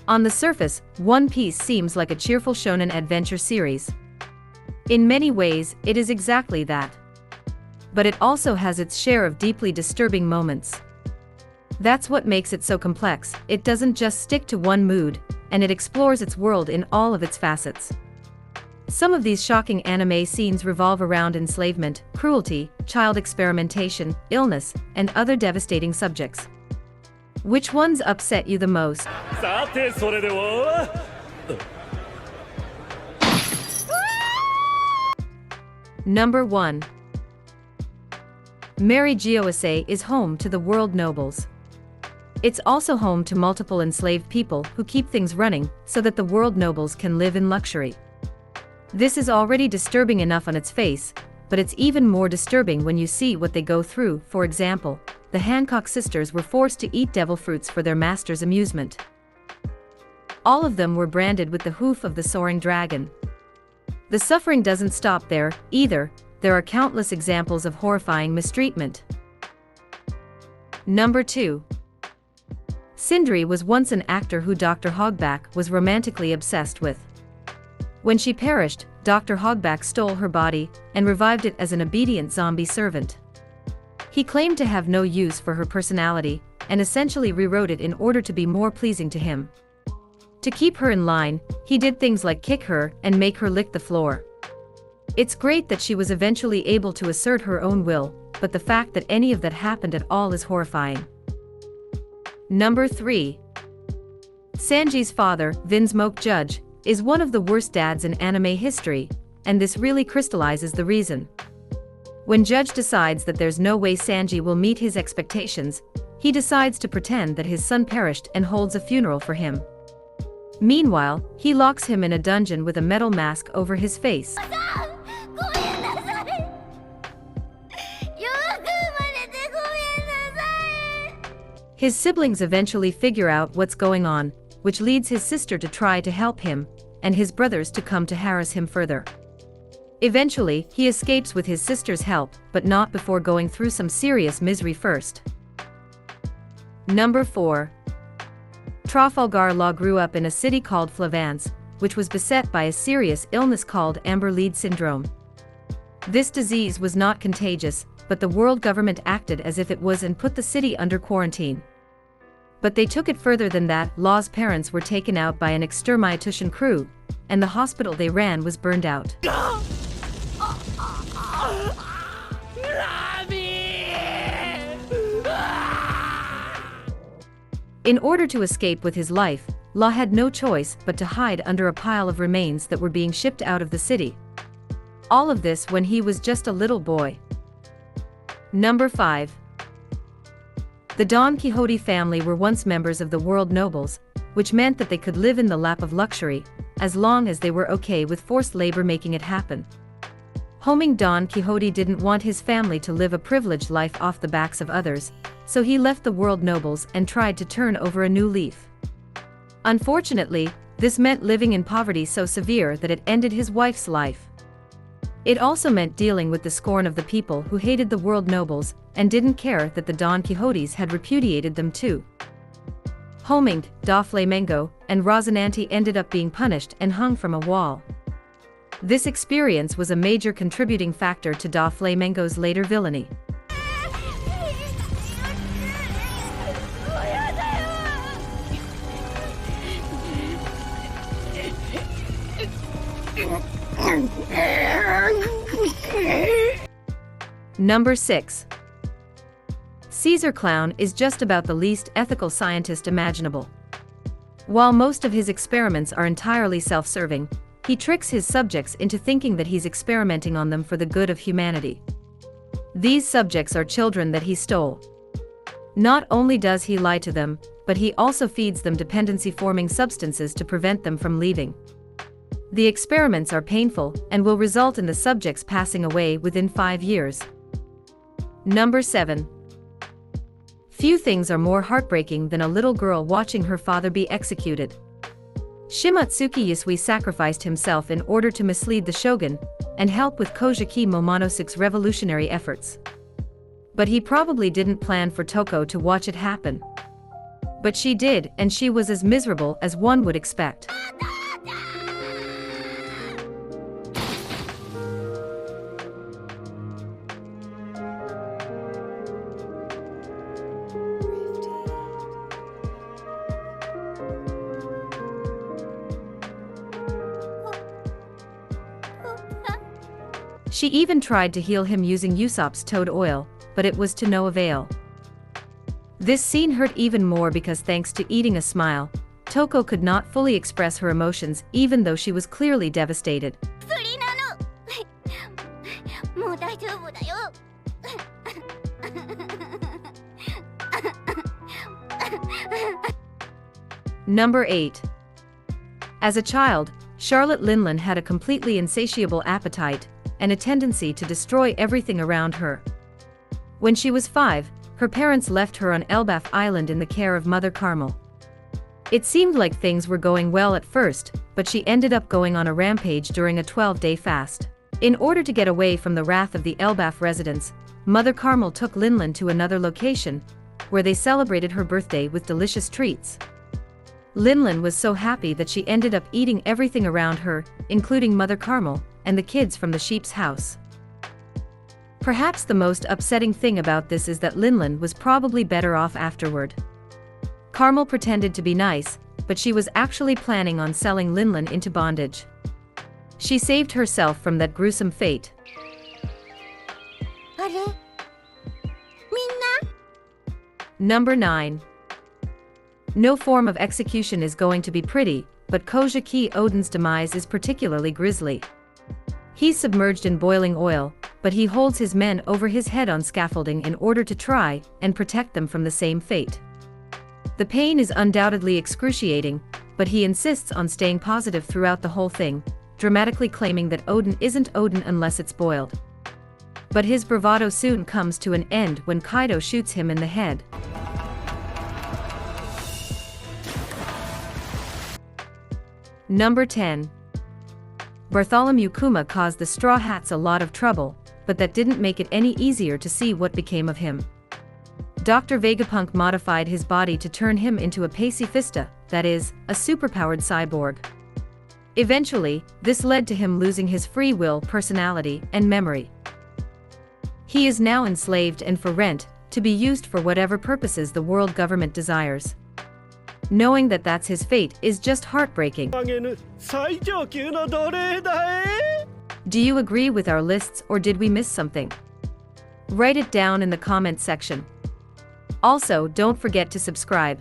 On the surface, One Piece seems like a cheerful shonen adventure series. In many ways, it is exactly that. But it also has its share of deeply disturbing moments. That's what makes it so complex. It doesn't just stick to one mood, and it explores its world in all of its facets. Some of these shocking anime scenes revolve around enslavement, cruelty, child experimentation, illness, and other devastating subjects. Which ones upset you the most? Number 1. Mary Geoise is home to the world nobles. It's also home to multiple enslaved people who keep things running so that the world nobles can live in luxury. This is already disturbing enough on its face, but it's even more disturbing when you see what they go through. For example, the Hancock sisters were forced to eat devil fruits for their master's amusement. All of them were branded with the hoof of the soaring dragon. The suffering doesn't stop there, either. There are countless examples of horrifying mistreatment. Number 2. Sindri was once an actor who Dr. Hogback was romantically obsessed with. When she perished, Dr. Hogback stole her body and revived it as an obedient zombie servant. He claimed to have no use for her personality and essentially rewrote it in order to be more pleasing to him. To keep her in line, he did things like kick her and make her lick the floor. It's great that she was eventually able to assert her own will, but the fact that any of that happened at all is horrifying. Number 3. Sanji's father, Vinsmoke Judge, is one of the worst dads in anime history, and this really crystallizes the reason. When Judge decides that there's no way Sanji will meet his expectations, he decides to pretend that his son perished and holds a funeral for him. Meanwhile, he locks him in a dungeon with a metal mask over his face. His siblings eventually figure out what's going on, which leads his sister to try to help him, and his brothers to come to harass him further. Eventually, he escapes with his sister's help, but not before going through some serious misery first. Number 4. Trafalgar Law grew up in a city called Flavance, which was beset by a serious illness called amber lead syndrome. This disease was not contagious, but the world government acted as if it was and put the city under quarantine. But they took it further than that. Law's parents were taken out by an extermination crew, and the hospital they ran was burned out. In order to escape with his life, Law had no choice but to hide under a pile of remains that were being shipped out of the city. All of this when he was just a little boy. Number 5. The Don Quixote family were once members of the world nobles, which meant that they could live in the lap of luxury, as long as they were okay with forced labor making it happen. Homing Don Quixote didn't want his family to live a privileged life off the backs of others, so he left the world nobles and tried to turn over a new leaf. Unfortunately, this meant living in poverty so severe that it ended his wife's life. It also meant dealing with the scorn of the people who hated the world nobles and didn't care that the Don Quixotes had repudiated them too. Hominged, Da Flamengo, and Rosinante ended up being punished and hung from a wall. This experience was a major contributing factor to Da Flamengo's later villainy. Number 6. Caesar Clown is just about the least ethical scientist imaginable. While most of his experiments are entirely self-serving, he tricks his subjects into thinking that he's experimenting on them for the good of humanity. These subjects are children that he stole. Not only does he lie to them, but he also feeds them dependency-forming substances to prevent them from leaving. The experiments are painful and will result in the subjects passing away within 5 years. Number 7. Few things are more heartbreaking than a little girl watching her father be executed. Shimatsuki Yusui sacrificed himself in order to mislead the shogun and help with Kojiki Momonosuke's revolutionary efforts. But he probably didn't plan for Toko to watch it happen. But she did, and she was as miserable as one would expect. She even tried to heal him using Usopp's toad oil, but it was to no avail. This scene hurt even more because thanks to eating a smile, Toko could not fully express her emotions even though she was clearly devastated. Number 8. As a child, Charlotte Linlin had a completely insatiable appetite and a tendency to destroy everything around her. When she was 5, her parents left her on Elbaf Island in the care of Mother Carmel. It seemed like things were going well at first, but she ended up going on a rampage during a 12-day fast. In order to get away from the wrath of the Elbaf residents, Mother Carmel took Linlin to another location, where they celebrated her birthday with delicious treats. Linlin was so happy that she ended up eating everything around her, including Mother Carmel and the kids from the sheep's house. Perhaps the most upsetting thing about this is that Linlin was probably better off afterward. Carmel pretended to be nice, but she was actually planning on selling Linlin into bondage. She saved herself from that gruesome fate. Number 9. No form of execution is going to be pretty, but Kojiki Odin's demise is particularly grisly. He's submerged in boiling oil, but he holds his men over his head on scaffolding in order to try and protect them from the same fate. The pain is undoubtedly excruciating, but he insists on staying positive throughout the whole thing, dramatically claiming that Odin isn't Odin unless it's boiled. But his bravado soon comes to an end when Kaido shoots him in the head. Number 10. Bartholomew Kuma caused the Straw Hats a lot of trouble, but that didn't make it any easier to see what became of him. Dr. Vegapunk modified his body to turn him into a pacifista, that is, a superpowered cyborg. Eventually, this led to him losing his free will, personality, and memory. He is now enslaved and for rent, to be used for whatever purposes the world government desires. Knowing that that's his fate is just heartbreaking. Do you agree with our lists or did we miss something? Write it down in the comment section. Also, don't forget to subscribe.